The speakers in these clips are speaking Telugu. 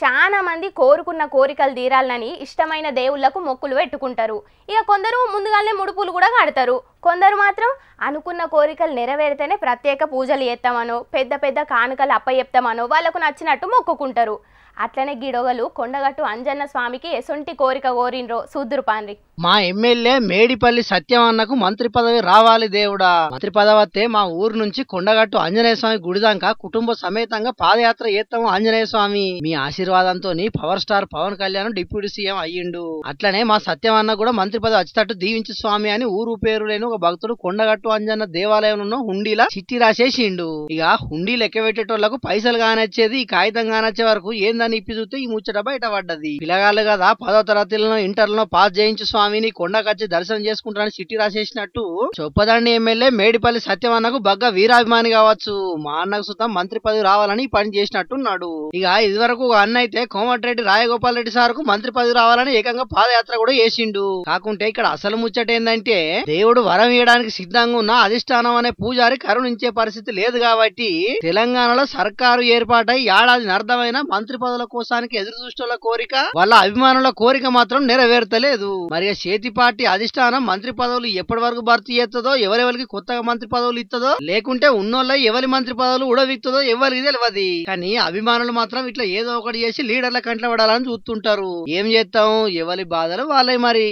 చాలా మంది కోరుకున్న కోరికలు తీరాలని ఇష్టమైన దేవుళ్లకు మొక్కులు పెట్టుకుంటారు. ఇక కొందరు ముందుగానే ముడుపులు కూడా కడతారు. కొందరు మాత్రం అనుకున్న కోరికలు నెరవేరితేనే ప్రత్యేక పూజలు చేస్తామనో పెద్ద పెద్ద కానుకలు అప్పచెప్తామనో వాళ్ళకు నచ్చినట్టు మొక్కుకుంటారు. అట్లనే గిడోగలు కొండగట్టు అంజన్న స్వామికి ఎసొంటి కోరిక కోరిన్రో సూద్దురు పాన్రి. మా ఎమ్మెల్యే మేడిపల్లి సత్యమన్నకు మంత్రి పదవి రావాలి దేవుడా. మంత్రి పదవి వస్తే మా ఊరు నుంచి కొండగట్టు ఆంజనేయ స్వామి గుడిదాకా కుటుంబ సమేతంగా పాదయాత్ర చేస్తాము. ఆంజనేయ స్వామి మీ ఆశీర్వాదంతో power star Pawan Kalyan deputy CM అయ్యిండు. అట్లనే మా సత్యమన్న కూడా మంత్రి పదవి వచ్చేటట్టు దీవించు స్వామి అని ఊరు పేరు లేని ఒక భక్తుడు కొండగట్టు అంజన్న దేవాలయంలో హుండీలా చిట్టి రాసేసిండు. ఇక హుండీ లెక్క పెట్టేటోళ్లకు పైసలు కానొచ్చేది ఈ కాగితం కానొచ్చే వరకు ఏందని ఇప్పి చూస్తే ఈ ముచ్చట బయట పడ్డది. పిల్లగాళ్ళు కదా 10వ తరగతిలో ఇంటర్లో పాస్ చేయించు స్వామిని కొండకచ్చి దర్శనం చేసుకుంటారని చిట్టి రాసేసినట్టు చొప్పదండి ఎమ్మెల్యే మేడిపల్లి సత్యమన్నకు బగ్గ వీరాభిమాని కావచ్చు. మా అన్నకు సుతం మంత్రి పదవి రావాలని పని చేసినట్టున్నాడు. ఇక ఇదివరకు అన్న అయితే కోమటిరెడ్డి రాజగోపాల్ రెడ్డి సార్కు మంత్రి పదవి రావాలని ఏకంగా పాదయాత్ర కూడా చేసిండు. కాకుంటే ఇక్కడ అసలు ముచ్చట ఏందంటే దేవుడు వరం ఇవ్వడానికి సిద్ధంగా ఉన్న అధిష్టానం అనే పూజారి కరుణించే పరిస్థితి లేదు కాబట్టి తెలంగాణలో సర్కారు ఏర్పాటై ఏడాది అర్థమైన మంత్రి పదవుల కోసానికి ఎదురు చూసేల కోరిక వాళ్ళ అభిమానుల కోరిక మాత్రం నెరవేర్తలేదు. మరి చేతి పార్టీ అధిష్టానం మంత్రి పదవులు ఎప్పటి వరకు భర్తీ చేస్తుందో ఎవరెవరికి కొత్తగా మంత్రి పదవులు ఇస్తుందో లేకుంటే ఉన్నోళ్ళ ఎవరి మంత్రి పదవులు ఉడవిక్తుందో ఎవరికి తెలియదు. కానీ అభిమానులు మాత్రం ఇట్లా ఏదో ఒకటి చేసి లీడర్ల కంట్ల పడాలని చూస్తుంటారు. ఏం చేస్తాం ఎవరి బాధలు వాళ్ళే. మరి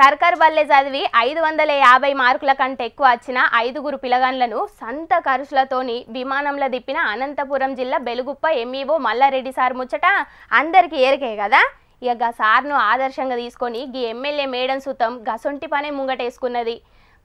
సర్కార్ బల్లే చదివి 550 మార్కుల కంటే ఎక్కువ వచ్చిన 5గురు పిల్లగాన్లను సొంత ఖర్చులతోని విమానంలో దిప్పిన అనంతపురం జిల్లా బెలుగుప్ప ఎంఈఓ మల్లారెడ్డి సార్ ముచ్చట అందరికీ ఏరికే కదా. ఇక సార్ను ఆదర్శంగా తీసుకొని గీ ఎమ్మెల్యే మేడం సుతం గసొంటి పనే ముంగటేసుకున్నది.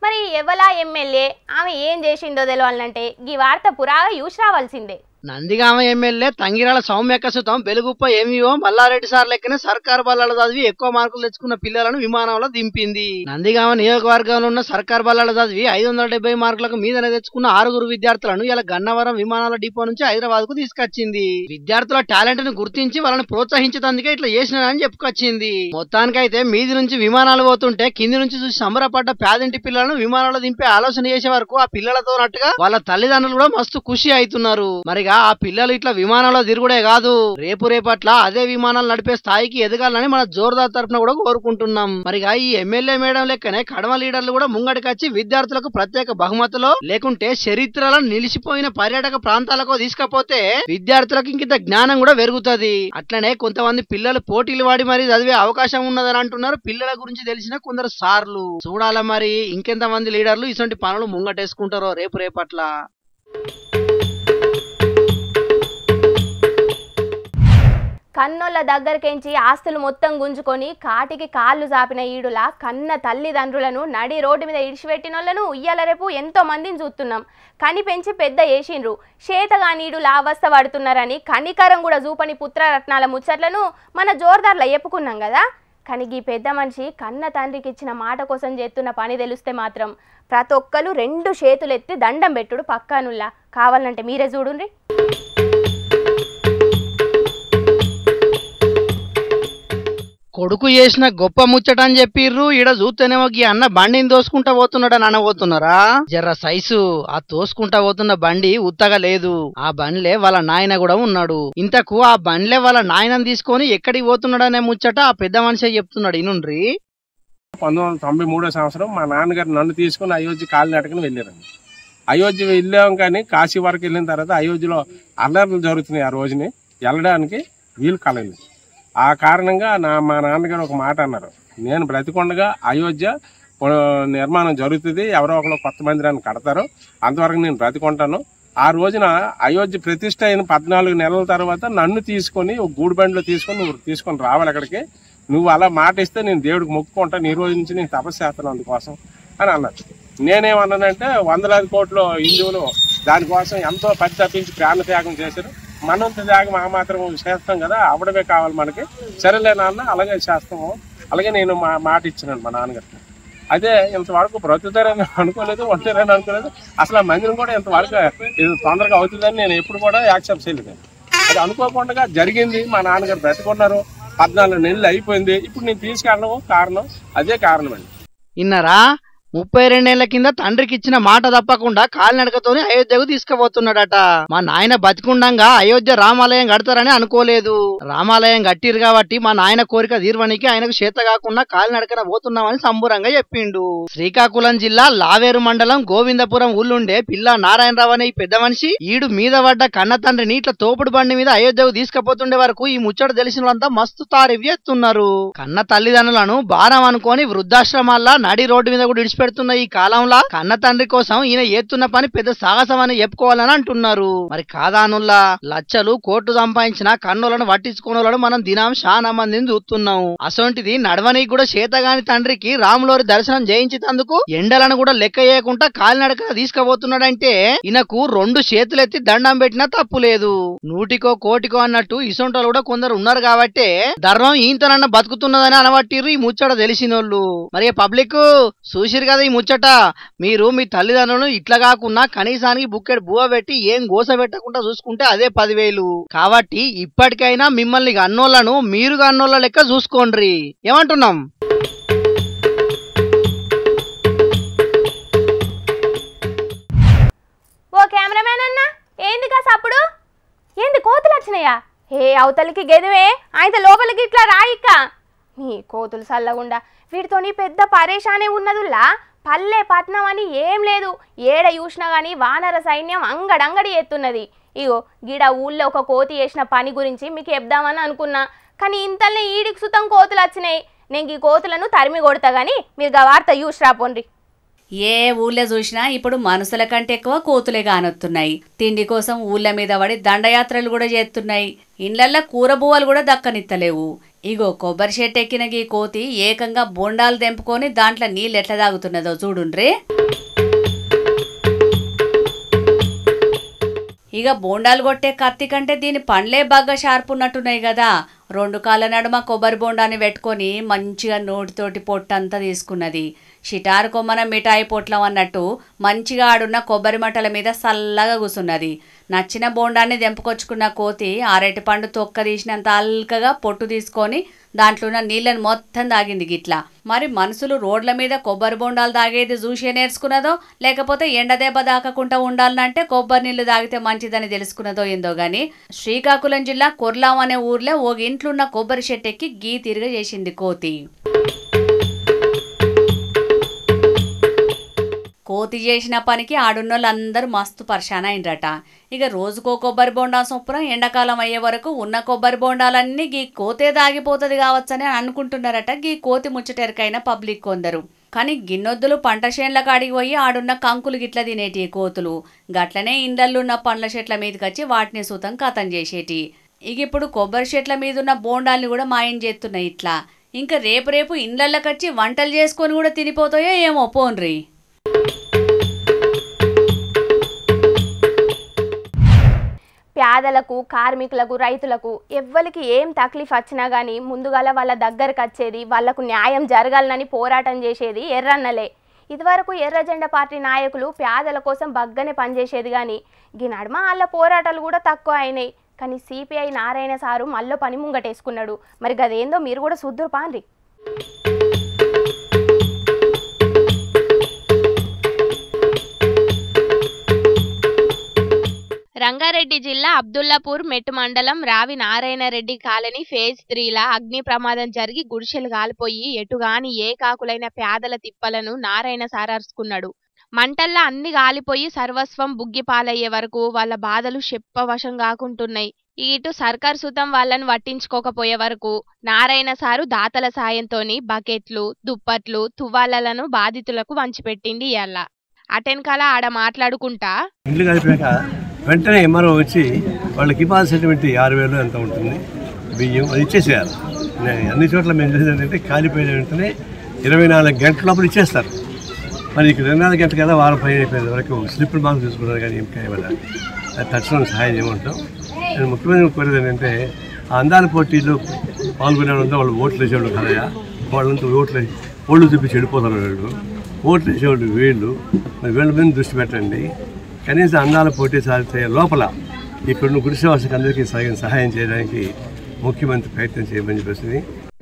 మరి ఎవలా ఎమ్మెల్యే ఆమె ఏం చేసిందో తెలవాలంటే గీ వార్త పురాగా యూస్ రావాల్సిందే. Nandigama MLA Tangirala సౌమ్యక్క సుతం Beluguppa MEO Mallareddy sir లెక్కనే సర్కారు బల్లాలు చదివి ఎక్కువ మార్కులు తెచ్చుకున్న పిల్లలను విమానంలో దింపింది. నందిగామ నియోజకవర్గంలో ఉన్న సర్కారు బల్లాలు చదివి 570 మార్కులకు మీదనే తెచ్చుకున్న 6గురు విద్యార్థులను ఇలా గన్నవరం విమానాల డిపో నుంచి హైదరాబాద్ కు తీసుకొచ్చింది. విద్యార్థుల టాలెంట్ ను గుర్తించి వాళ్ళని ప్రోత్సహించేందుకే ఇట్లా చేసినానని చెప్పుకొచ్చింది. మొత్తానికైతే మీది నుంచి విమానాలు పోతుంటే కింది నుంచి చూసి సంబరపడ్డ పేదింటి పిల్లలను విమానంలో దింపే ఆలోచన చేసే వరకు ఆ పిల్లలతో నట్టుగా వాళ్ళ తల్లిదండ్రులు కూడా మస్తు ఖుషి అవుతున్నారు. మరిగా ఆ పిల్లలు ఇట్లా విమానంలో తిరుగుడే కాదు రేపట్ల అదే విమానాలు నడిపే స్థాయికి ఎదగాలని మన జోర్దార్ తరఫున కూడా కోరుకుంటున్నాం. మరిగా ఈ ఎమ్మెల్యే మేడం లెక్కనే కడమ లీడర్లు కూడా ముంగడికొచ్చి విద్యార్థులకు ప్రత్యేక బహుమతులు లేకుంటే చరిత్రలో నిలిచిపోయిన పర్యాటక ప్రాంతాలకు తీసుకపోతే విద్యార్థులకు ఇంకింత జ్ఞానం కూడా పెరుగుతుంది. అట్లనే కొంతమంది పిల్లలు పోటీలు వాడి మరి చదివే అవకాశం ఉన్నదని అంటున్నారు. పిల్లల గురించి తెలిసిన కొందరు సార్లు చూడాల. మరి ఇంకెంతమంది లీడర్లు ఇటువంటి పనులు ముంగటేసుకుంటారో రేపట్ల. కన్నోళ్ళ దగ్గరకెంచి ఆస్తులు మొత్తం గుంజుకొని కాటికి కాళ్ళు చాపిన ఈడులా కన్న తల్లిదండ్రులను నడి రోడ్డు మీద ఇడిచిపెట్టినోళ్లను ఉయ్యాల రేపు ఎంతో మందిని చూస్తున్నాం. కని పెంచి పెద్ద చేసిండ్రు చేతగానీడులా అవస్థ పడుతున్నారని కనికరం కూడా చూపని పుత్రరత్నాల ముచ్చట్లను మన జోర్దార్లో చెప్పుకున్నాం కదా. కానీ ఈ పెద్ద మనిషి కన్న తండ్రికి ఇచ్చిన మాట కోసం చేస్తున్న పని తెలిస్తే మాత్రం ప్రతి ఒక్కరు 2 చేతులెత్తి దండం పెట్టుడు పక్కానుల్లా. కావాలంటే మీరే చూడుండ్రి. కొడుకు చేసిన గొప్ప ముచ్చట అని చెప్పిర్రు. ఈడ చూస్తేనేమో ఈ అన్న బండిని తోసుకుంటా పోతున్నాడని అనబోతున్నారా? జర్ర సైసు ఆ తోసుకుంటా పోతున్న బండి ఉత్తగా లేదు. ఆ బండ్లే వాళ్ళ నాయన కూడా ఉన్నాడు. ఇంతకు ఆ బండ్లే వాళ్ళ నాయనని తీసుకొని ఎక్కడికి పోతున్నాడు అనే ముచ్చట ఆ పెద్ద మనిషి చెప్తున్నాడు. ఇనుండ్రి. 1993 సంవత్సరం మా నాన్నగారు నన్ను తీసుకుని అయోధ్య కాలినడకని వెళ్ళారండి. అయోధ్య వెళ్ళాం కానీ కాశీ వరకు వెళ్ళిన తర్వాత అయోధ్యలో అల్లర్లు జరుగుతున్నాయి. ఆ రోజుని వెళ్ళడానికి వీలు కలగలేదు. ఆ కారణంగా మా నాన్నగారు ఒక మాట అన్నారు, నేను బ్రతికొండగా అయోధ్య నిర్మాణం జరుగుతుంది, ఎవరో ఒకరు కొత్త మందిరాన్ని కడతారు, అంతవరకు నేను బ్రతికొంటాను. ఆ రోజున అయోధ్య ప్రతిష్ట అయిన 14 నెలల తర్వాత నన్ను తీసుకొని ఒక గూడుబండిలో నువ్వు తీసుకొని రావాలి అక్కడికి. నువ్వు అలా మాట ఇస్తే నేను దేవుడికి మొక్కుకుంటాను, ఈ రోజు నుంచి నేను తపస్సు చేస్తాను అందుకోసం అని అన్నారు. నేనేమన్నానంటే 100 కోట్ల హిందువులు దానికోసం ఎంతో పరితపించి ప్రాణత్యాగం చేశారు. మనంత త్యాగం ఆ మాత్రం చేస్తాం కదా, అవడమే కావాలి మనకి. సరేలే నాన్న అలాగే చేస్తాము. అలాగే నేను మాట ఇచ్చినాను మా నాన్నగారికి. అదే ఇంతవరకు బ్రతుకుతారని అనుకోలేదు, ఉంటారని అనుకోలేదు. అసలు ఆ మందిరం కూడా ఇంతవరకు ఇది తొందరగా అవుతుందని నేను ఎప్పుడు కూడా యాక్సెప్ట్ చేయలేదు. అది అనుకోకుండా జరిగింది. మా నాన్నగారు బ్రతుకున్నారు, 14 నెలలు అయిపోయింది. ఇప్పుడు నేను తీసుకెళ్ళడం కారణం అదే కారణమండి. ఇన్నారా? 32 ఏళ్ల కింద తండ్రికి ఇచ్చిన మాట తప్పకుండా కాలినడకతోనే అయోధ్యకు తీసుకుపోతున్నాడట. మా నాయన బతికుండంగా అయోధ్య రామాలయం కడతారని అనుకోలేదు. రామాలయం కట్టిరు కాబట్టి మా నాయన కోరిక తీర్వనికి ఆయనకు చేత కాకుండా కాలినడకన పోతున్నామని సంబురంగా చెప్పిండు. శ్రీకాకుళం జిల్లా లావేరు మండలం గోవిందపురం ఊళ్ళుండే పిల్ల నారాయణరావు అనే ఈ పెద్ద మనిషి ఈడు మీద పడ్డ కన్న తండ్రిని ఇట్లా తోపుడు బండి మీద అయోధ్యకు తీసుకుపోతుండే వరకు ఈ ముచ్చట తెలిసిన వాళ్ళంతా మస్తు తారీఫ్ చేస్తున్నారు. కన్న తల్లిదండ్రులను భారం అనుకొని వృద్ధాశ్రమాల్లో నడి రోడ్డు మీద కూడా విడిచిపెడుతున్న ఈ కాలంలో కన్న తండ్రి కోసం ఈయన చేస్తున్న పని పెద్ద సాహసం అని చెప్పుకోవాలని అంటున్నారు. మరి కాదానుల్లా లచ్చలు కోట్లు సంపాదించిన కన్నులను పట్టించుకోవాలని మనం దినం చాలా మందిని చూస్తున్నాం. అసొంటిది నడవనికి కూడా చేతగాని తండ్రికి రాములోరి దర్శనం చేయించేందుకు ఎండలను కూడా లెక్క చేయకుండా కాలినడక తీసుకుపోతున్నాడంటే ఈయనకు 2 చేతులెత్తి దండం పెట్టినా తప్పు లేదు. 100కో కోటికో అన్నట్టు ఇసొంటోళ్ళు కూడా కొందరు ఉన్నారు కాబట్టి ధర్మం ఈంతనన్న బతుకుతున్నదని అనబట్టిర్రు ఈ ముచ్చట తెలిసినోళ్ళు. మరి పబ్లిక్ చూసిరు కదా ఈ ముచ్చట. మీరు మీ తల్లిదండ్రులను ఇట్లా కాకుండా కనీసానికి బుక్కెడు బువ్వ పెట్టి ఏం గోస పెట్టకుండా చూసుకుంటే అదే 10,000. కాబట్టి ఇప్పటికైనా మిమ్మల్ని అన్నోళ్లను మీరు అన్నోళ్ళ లెక్క చూసుకోండి. ఏమంటున్నాం? ఓ కెమెరామెన్ అన్న, ఏంది కాస అప్పుడు? ఏంది కోతులు వచ్చినాయా? అవతలికి గెదివే ఆయన లోపలికి ఇట్లా రాయిక్క. నీ కోతులు సల్లగుండా వీటితోని పెద్ద పరేషానే ఉన్నదుల్లా. పల్లె పట్నం అని ఏం లేదు, ఏడ చూసినా గానీ వానర సైన్యం అంగడంగడి ఎత్తున్నది. ఇగో గిడ ఊళ్ళో ఒక కోతి చేసిన పని గురించి మీకు చెప్దామని అనుకున్నా, కానీ ఇంతల్నే ఈడికి సుతం కోతులు వచ్చినాయి. నేను ఈ కోతులను తరిమి కొడతా గానీ మీరు గా వార్త చూసి రాపోండి. ఏ ఊళ్ళో చూసినా ఇప్పుడు మనుషుల కంటే ఎక్కువ కోతులే కానొస్తున్నాయి. తిండి కోసం ఊళ్ళ మీద పడి దండయాత్రలు కూడా చేస్తున్నాయి. ఇండ్లల్లో కూర బువ్వలు కూడా దక్కనిత్తలేవు. ఇగో కొబ్బరి చెట్టు ఎక్కిన ఈ కోతి ఏకంగా బొండాలు తెంపుకొని దాంట్లో నీళ్ళు ఎట్లా తాగుతున్నదో చూడుండ్రే. ఇక బోండాలు కొట్టే కత్తి కంటే దీని పండ్లే బాగా షార్ప్ ఉన్నట్టున్నాయి కదా. 2 కాళ్ళ నడుమ కొబ్బరి బోండాన్ని పెట్టుకొని మంచిగా నోటితోటి పొట్టంతా తీసుకున్నది. షిటారు కొమ్మన మిఠాయి పొట్లం అన్నట్టు మంచిగా ఆడున్న కొబ్బరి మట్టల మీద సల్లగా కూసున్నది. నచ్చిన బోండాన్ని దెంపుకొచ్చుకున్న కోతి అరటి పండు తొక్క తీసినంత అల్కగా పొట్టు తీసుకొని దాంట్లో ఉన్న నీళ్ళని మొత్తం తాగింది గిట్లా. మరి మనుషులు రోడ్ల మీద కొబ్బరి బోండాలు తాగేది చూసే నేర్చుకున్నదో లేకపోతే ఎండదెబ్బ దాకకుండా ఉండాలంటే కొబ్బరి నీళ్లు తాగితే మంచిదని తెలుసుకున్నదో ఏందో గాని శ్రీకాకుళం జిల్లా కొర్లాం అనే ఊర్లో ఓ ఇంట్లున్న కొబ్బరి చెట్టెక్కి గీ తిరిగ చేసింది కోతి. కోతి చేసిన పనికి ఆడున్నోళ్ళందరూ మస్తు పర్షాన్ అయినరట. ఇక రోజుకో కొబ్బరి బోండా చొప్పున ఎండాకాలం అయ్యే వరకు ఉన్న కొబ్బరి బోండాలన్నీ గీ కోతే దాగిపోతుంది కావచ్చని అనుకుంటున్నారట గీ కోతి ముచ్చటెరకైన పబ్లిక్ కొందరు. కానీ గిన్నొద్దులు పంట చేన్ల కాడికి పోయి ఆడున్న కంకులు గిట్ల తినేటి కోతులు గట్లనే ఇండ్లలున్న పండ్ల చెట్ల మీదకొచ్చి వాటిని సూతం కథం చేసేటి. ఇక ఇప్పుడు కొబ్బరి చెట్ల మీదున్న బోండాల్ని కూడా మాయం చేస్తున్నాయి ఇట్లా. ఇంకా రేపు ఇండ్లకొచ్చి వంటలు చేసుకొని కూడా తినిపోతాయో ఏమో పోన్రి. పేదలకు, కార్మికులకు, రైతులకు ఎవ్వరికి ఏం తక్లీఫ్ వచ్చినా కానీ ముందుగాల వాళ్ళ దగ్గరకు వచ్చేది, వాళ్లకు న్యాయం జరగాలని పోరాటం చేసేది ఎర్రన్నలే. ఇదివరకు ఎర్ర జెండా పార్టీ నాయకులు పేదల కోసం బగ్గనే పనిచేసేది కానీ ఈ నడుమ వాళ్ళ పోరాటాలు కూడా తక్కువ అయినాయి. కానీ సిపిఐ నారాయణ సారు మళ్ళీ పని ముంగటేసుకున్నాడు. మరి గదేందో మీరు కూడా చూద్దురు పాండ్రి. రంగారెడ్డి జిల్లా అబ్దుల్లాపూర్ మెట్టు మండలం రావి నారాయణ రెడ్డి కాలనీ ఫేజ్ 3లా అగ్ని ప్రమాదం జరిగి గుడిసెలు కాలిపోయి ఎటుగాని ఏ కాకులైన పేదల తిప్పలను నారాయణ సారర్చుకున్నాడు. మంటల్లా అన్ని గాలిపోయి సర్వస్వం బుగ్గిపాలయ్యే వరకు వాళ్ళ బాధలు చెప్పవశం కాకుంటున్నాయి. ఇటు సర్కార్ సుతం వాళ్ళని పట్టించుకోకపోయే వరకు నారాయణ సారు దాతల సాయంతోని బకెట్లు, దుప్పట్లు, తువ్వాలలను బాధితులకు వంచిపెట్టింది. ఇయాల అటెన్కాల ఆడ మాట్లాడుకుంటా వెంటనే ఎంఆర్ఓ వచ్చి వాళ్ళకి ఇవ్వాల్సినటువంటి 6,000 ఎంత ఉంటుంది బియ్యం అది ఇచ్చేసేయాలి. అన్ని చోట్ల మేము చేసేది ఏంటంటే కాలిపోయిన వెంటనే 24 గంటల లోపల ఇచ్చేస్తారు. మరి ఇక్కడ 24 గంటలు కదా వారం పైన అయిపోయిన వరకు స్లిప్పులు మార్క్స్ తీసుకున్నారు కానీ ఏం కావాలి అది తక్షణం సహాయం చేయమంటాం. నేను ముఖ్యమైన కోరేది ఏంటంటే ఆ అందాల పోటీలో పాల్గొనేవాళ్ళంతా వాళ్ళు ఓట్లు వేసేవాళ్ళు కదయా, వాళ్ళంతా ఓళ్ళు చూపించి వెళ్ళిపోతారు. వీళ్ళు ఓట్లు వేసేవాళ్ళు వీళ్ళు, మరి వీళ్ళ మీద దృష్టి పెట్టండి. కనీసం అందాల పోటీ సాధితే లోపల ఇక్కడున్న గుడిసెవాసులకు అందరికీ సహాయం చేయడానికి ముఖ్యమంత్రి ప్రయత్నం చేయమని చెప్పేసి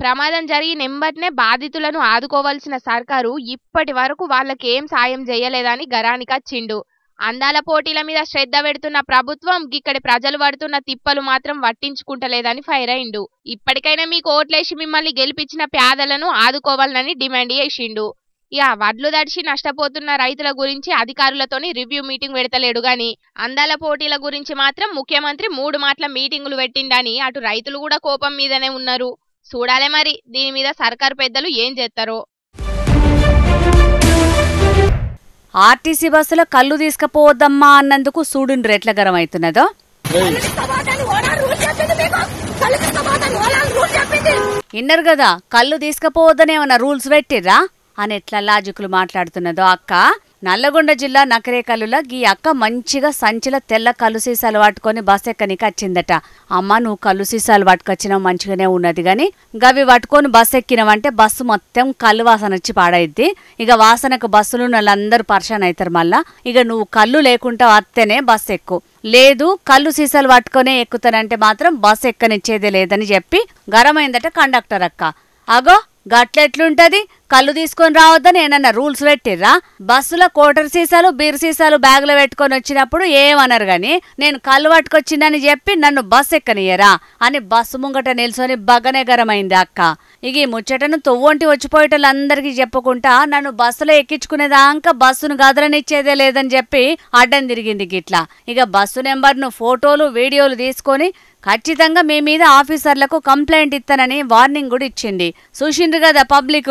ప్రమాదం జరిగిన ఎంబటనే బాధితులను ఆదుకోవాల్సిన సర్కారు ఇప్పటి వరకు వాళ్ళకేం సాయం చేయలేదని గరానికచ్చిండు. అందాల పోటీల మీద శ్రద్ధ పెడుతున్న ప్రభుత్వం ఇక్కడి ప్రజలు పడుతున్న తిప్పలు మాత్రం పట్టించుకుంటలేదని ఫైర్ అయిండు. ఇప్పటికైనా మీకు ఓట్లేసి మిమ్మల్ని గెలిపించిన పేదలను ఆదుకోవాలని డిమాండ్ చేసిండు. ఇక వడ్లు దడిచి నష్టపోతున్న రైతుల గురించి అధికారులతోని రివ్యూ మీటింగ్ పెడతలేడు గాని అందాల పోటీల గురించి మాత్రం ముఖ్యమంత్రి 3 మాటల మీటింగులు పెట్టిండని అటు రైతులు కూడా కోపం మీదనే ఉన్నారు. చూడాలే మరి దీని మీద సర్కారు పెద్దలు ఏం చేస్తారో. ఆర్టీసీ బస్సులో కళ్ళు తీసుకుపోవద్దమ్మా అన్నందుకు చూడుండ్రు ఎట్లా గరం అవుతున్నదో. విన్నారు కదా, కళ్ళు తీసుకుపోవద్దని ఏమన్నా రూల్స్ పెట్టిర్రా అని ఎట్లా లాజికులు మాట్లాడుతున్నదో అక్క. నల్లగొండ జిల్లా నకరేకల్లులో ఈ అక్క మంచిగా సంచిలో తెల్ల కళ్ళు సీసాలు పట్టుకొని బస్ ఎక్కనికి వచ్చిందట. అమ్మ నువ్వు కళ్ళు సీసాలు పట్టుకొచ్చినావు మంచిగానే ఉన్నది గాని గవి పట్టుకొని బస్ ఎక్కినావంటే బస్సు మొత్తం కళ్ళు వాసన వచ్చి పాడైద్ది. ఇక వాసనకు బస్సులు వాళ్ళందరూ పర్షాన్ అవుతారు. మళ్ళా ఇక నువ్వు కళ్ళు లేకుండా వస్తేనే బస్ ఎక్కు, లేదు కళ్ళు సీసాలు పట్టుకొనే ఎక్కుతానంటే మాత్రం బస్ ఎక్కనిచ్చేదే లేదని చెప్పి గరమైందట కండక్టర్ అక్క. అగో గట్లెట్లుంటది, కళ్ళు తీసుకొని రావద్దని ఏమన్నా రూల్స్ పెట్టిర్రా? బస్సులో కోటర్ సీసాలు బీర్ సీసాలు బ్యాగులో పెట్టుకొని వచ్చినప్పుడు ఏమన్నారు గాని నేను కళ్ళు పట్టుకొచ్చిందని చెప్పి నన్ను బస్ ఎక్కనియరా అని బస్సు ముంగట నిల్చొని బగనే గరమైంది అక్క. ఇక ఈ ముచ్చటను తొవ్వొంటి వచ్చిపోయేటోళ్ళందరికీ చెప్పుకుంటా నన్ను బస్సులో ఎక్కించుకునేదాకా బస్సును గదలనిచ్చేదే లేదని చెప్పి అడ్డం తిరిగింది గిట్లా. ఇక బస్సు నెంబర్ను ఫోటోలు వీడియోలు తీసుకొని ఖచ్చితంగా మీ మీద ఆఫీసర్లకు కంప్లైంట్ ఇస్తానని వార్నింగ్ కూడా ఇచ్చింది. చూసిండ్రు కదా పబ్లిక్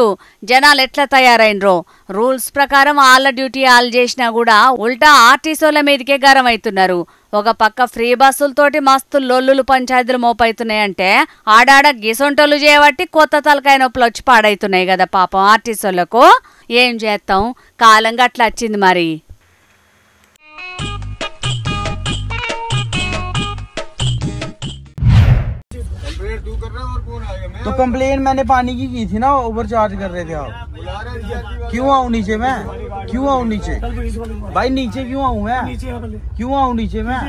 జనాలు ఎట్లా తయారైనరో. రూల్స్ ప్రకారం వాళ్ళ డ్యూటీ వాళ్ళు చేసినా కూడా ఉల్టా ఆర్టీసీల మీదకే గరం అవుతున్నారు. ఒక పక్క ఫ్రీ బస్సులతోటి మస్తు లొల్లులు పంచాయతీలు మోపైతున్నాయంటే ఆడాడ గిసొంటోళ్ళు చేయబట్టి కొత్త తలకాయ నొప్పులు వచ్చి పాడైతున్నాయి కదా పాపం ఆర్టీసీలకు. ఏం చేస్తాం, కాలం గట్లా వచ్చింది మరి. तो कंप्लेन मैंने पानी की थी ना, ओवर चार्ज कर रहे थे आप। क्यों आऊं नीचे मैं, क्यों आऊं नीचे भाई, नीचे क्यों आऊं मैं, क्यों आऊं नीचे मैं।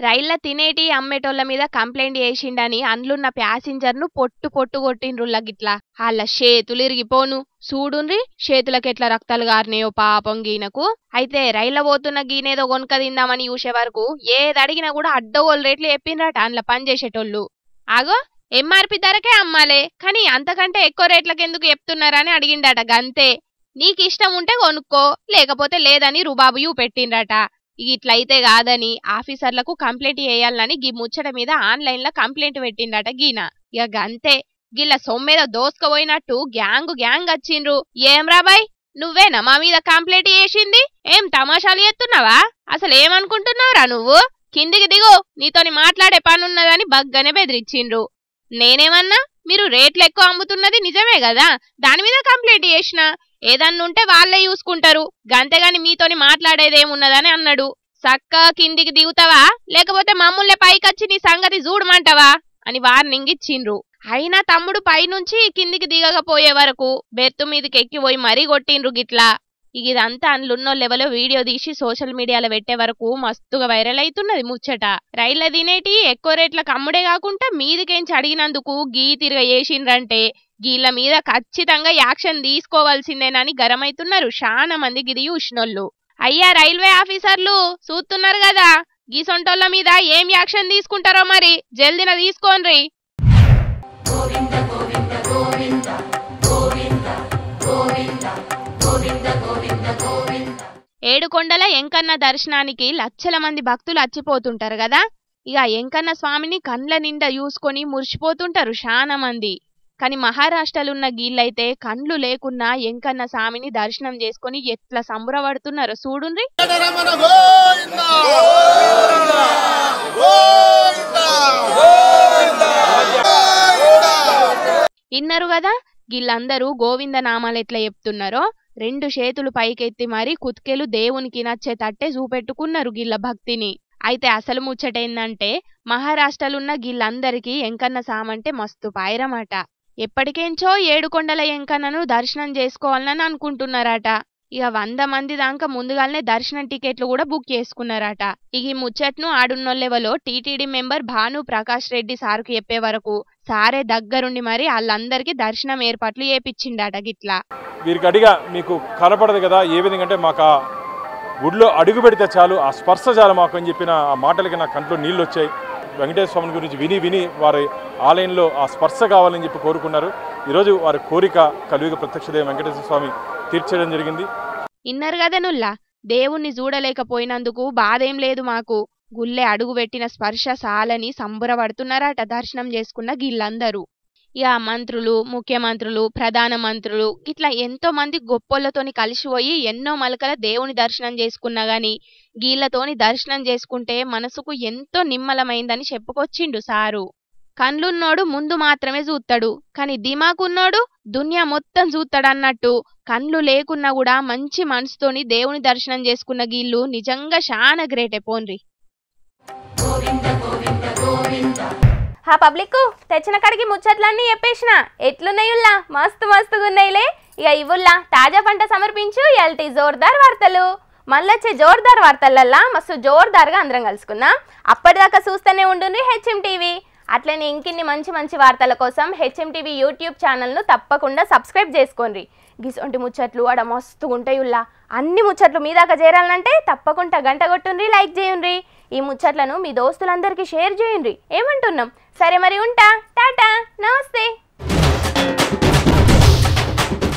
రైళ్ల తినేటి అమ్మేటోళ్ల మీద కంప్లైంట్ చేసిండని అందులున్న ప్యాసింజర్ ను పొట్టు పొట్టు కొట్టిండ్రుల్ల గిట్లా. వాళ్ళ చేతులు ఇరిగిపోను చూడుండ్రి, చేతులకెట్లా రక్తాలు గారినాయో పాపం గీనకు. అయితే రైళ్ల పోతున్న గీనేదో కొనుక తిందామని చూసే వరకు ఏది అడిగినా కూడా అడ్డగోలు రేట్లు చెప్పిండ్రట అందులో పనిచేసేటోళ్ళు. ఆగో ఎంఆర్పి ధరకే అమ్మాలే కానీ అంతకంటే ఎక్కువ రేట్లకు ఎందుకు చెప్తున్నారని అడిగిండట. గంతే, నీకు ఇష్టం ఉంటే కొనుక్కో లేకపోతే లేదని రుబాబు పెట్టిండ్రట. ఇట్లయితే కాదని ఆఫీసర్లకు కంప్లైంట్ చేయాలని గీ ముచ్చట మీద ఆన్లైన్ లో కంప్లైంట్ పెట్టిండట గీన. ఇక గంతే, గిల్ల సొమ్మేదో దోసుకపోయినట్టు గ్యాంగ్ వచ్చిండ్రు. ఏం రాబాయ్ నువ్వేనా మా మీద కంప్లైంట్ చేసింది, ఏం తమాషాలు చేస్తున్నావా, అసలు ఏమనుకుంటున్నావురా నువ్వు, కిందికి దిగు నీతోని మాట్లాడే పనున్నదని బగ్గనే బెదిరించిండ్రు. నేనేమన్నా, మీరు రేట్లు ఎక్కువ అమ్ముతున్నది నిజమే కదా, దాని మీద కంప్లైంట్ చేసిన, ఏదన్నుంటే వాళ్ళే చూసుకుంటారు, గంతేగాని మీతోని మాట్లాడేదేమున్నదని అన్నాడు. సక్కా కిందికి దిగుతావా లేకపోతే మమ్ముల్నే పైకొచ్చి నీ సంగతి చూడమంటావా అని వార్నింగ్ ఇచ్చిండ్రు. అయినా తమ్ముడు పైనుంచి కిందికి దిగకపోయే వరకు బెర్తు మీదకి ఎక్కిపోయి మరీ కొట్టిండ్రు గిట్లా. ఇదంతా అందులున్నో లెవెల్లో వీడియో తీసి సోషల్ మీడియాలో పెట్టే వరకు మస్తుగా వైరల్ అవుతున్నది ముచ్చట. రైళ్ల తినేటి ఎక్కువ రేట్లకు అమ్ముడే కాకుండా మీదికేంచి అడిగినందుకు గీ తిరగ చేసిండ్రంటే గీళ్ళ మీద ఖచ్చితంగా యాక్షన్ తీసుకోవాల్సిందేనని గరమైతున్నారు చాలా మంది గిది చూసినోళ్ళు. అయ్యా రైల్వే ఆఫీసర్లు చూస్తున్నారు కదా, గీసొంటోళ్ళ మీద ఏం యాక్షన్ తీసుకుంటారో మరి జల్దిన తీసుకోండ్రి. ఏడుకొండల ఎంకన్న దర్శనానికి లక్షల మంది భక్తులు అచ్చిపోతుంటారు కదా. ఇక ఎంకన్న స్వామిని కండ్ల నిండా చూసుకొని మురిసిపోతుంటారు చాలా మంది. కానీ మహారాష్ట్రలున్న గీళ్ళైతే కండ్లు లేకున్నా ఎంకన్న స్వామిని దర్శనం చేసుకుని ఎట్లా సంబరపడుతున్నారో చూడుండ్రి. ఇన్నారు కదా గిళ్ళందరూ గోవింద నామాలు ఎట్లా చెప్తున్నారో, 2 చేతులు పైకెత్తి మరి కుత్కెలు దేవునికి నచ్చేటట్టే చూపెట్టుకున్నారు గిళ్ళ భక్తిని. అయితే అసలు ముచ్చటేందంటే మహారాష్ట్రలున్న గిళ్ళందరికీ ఎంకన్న సామంటే మస్తు పాయరమాట. ఎప్పటికేంచో ఏడుకొండల ఎంకన్నను దర్శనం చేసుకోవాలని అనుకుంటున్నారట. ఇక 100 మంది దాకా ముందుగానే దర్శనం టికెట్లు కూడా బుక్ చేసుకున్నారట. ఇక ఈ ముచ్చట్ను ఆడున్నోళ్ళెవలో టీటీడీ మెంబర్ భాను ప్రకాష్ రెడ్డి సార్కు చెప్పే వరకు సారే దగ్గరుండి మరి వాళ్ళందరికీ దర్శనం ఏర్పాట్లు చేపించిండట. గిట్లా వీరికి అడిగా మీకు కనపడదు కదా ఏ విధంగా అంటే మాకు ఆ గుడిలో అడుగు పెడితే చాలు ఆ స్పర్శ చాలు మాకు అని చెప్పిన ఆ మాటలకి నా కంట్లో నీళ్ళు వచ్చాయి. వెంకటేశ్వర స్వామి గురించి విని వారి ఆలయంలో ఆ స్పర్శ కావాలని చెప్పి కోరుకున్నారు. ఈరోజు వారి కోరిక కలియుగ ప్రత్యక్ష దైవం వెంకటేశ్వర స్వామి తీర్చడం జరిగింది. ఇన్నరు కదా నుల్లా, దేవుణ్ణి చూడలేకపోయినందుకు బాధేం లేదు మాకు, గుళ్ళే అడుగు పెట్టిన స్పర్శ సాలని సంబరపడుతున్నారట దర్శనం చేసుకున్న గిళ్ళందరూ. ఇక మంత్రులు, ముఖ్యమంత్రులు, ప్రధాన మంత్రులు ఇట్లా ఎంతో మంది గొప్పోళ్ళతోని కలిసిపోయి ఎన్నో మలకల దేవుని దర్శనం చేసుకున్నా గాని గీళ్ళతోని దర్శనం చేసుకుంటే మనసుకు ఎంతో నిమ్మలమైందని చెప్పుకొచ్చిండు సారు. కండ్లున్నోడు ముందు మాత్రమే చూస్తాడు, కానీ దిమాకున్నోడు దునియా మొత్తం చూస్తాడన్నట్టు కండ్లు లేకున్నా కూడా మంచి మనసుతోని దేవుని దర్శనం చేసుకున్న గీళ్ళు నిజంగా చాలా గ్రేటే పోన్రి. హా పబ్లిక్ తెచ్చిన కాడికి ముచ్చట్లన్నీ చెప్పేసిన ఎట్లున్నాయుల్లా మస్తు మస్తుగున్నాయిలే. ఇక ఇవుల్లా తాజా పంట సమర్పించు ఎల్టీ జోర్దార్ వార్తలు. మళ్ళొచ్చే జోర్దార్ వార్తలల్లా మస్తు జోర్దార్గా అందరం కలుసుకుందాం. అప్పటిదాకా చూస్తూనే ఉండండి హెచ్ఎం టీవీ. అట్లనే ఇంకిన్ని మంచి మంచి వార్తల కోసం హెచ్ఎం టీవీ యూట్యూబ్ ఛానల్ను తప్పకుండా సబ్స్క్రైబ్ చేసుకోండి. గిసొంటి ముచ్చట్లు ఆడ మస్తు ఉంటాయుల్లా. అన్ని ముచ్చట్లు మీ దాకా చేరాలంటే తప్పకుండా గంట కొట్టుండ్రి, లైక్ చేయండి. ఈ ముచ్చట్లను మీ దోస్తులందరికీ షేర్ చేయండి. ఏమంటున్నాం? సరే మరి ఉంటా, టాటా, నమస్తే.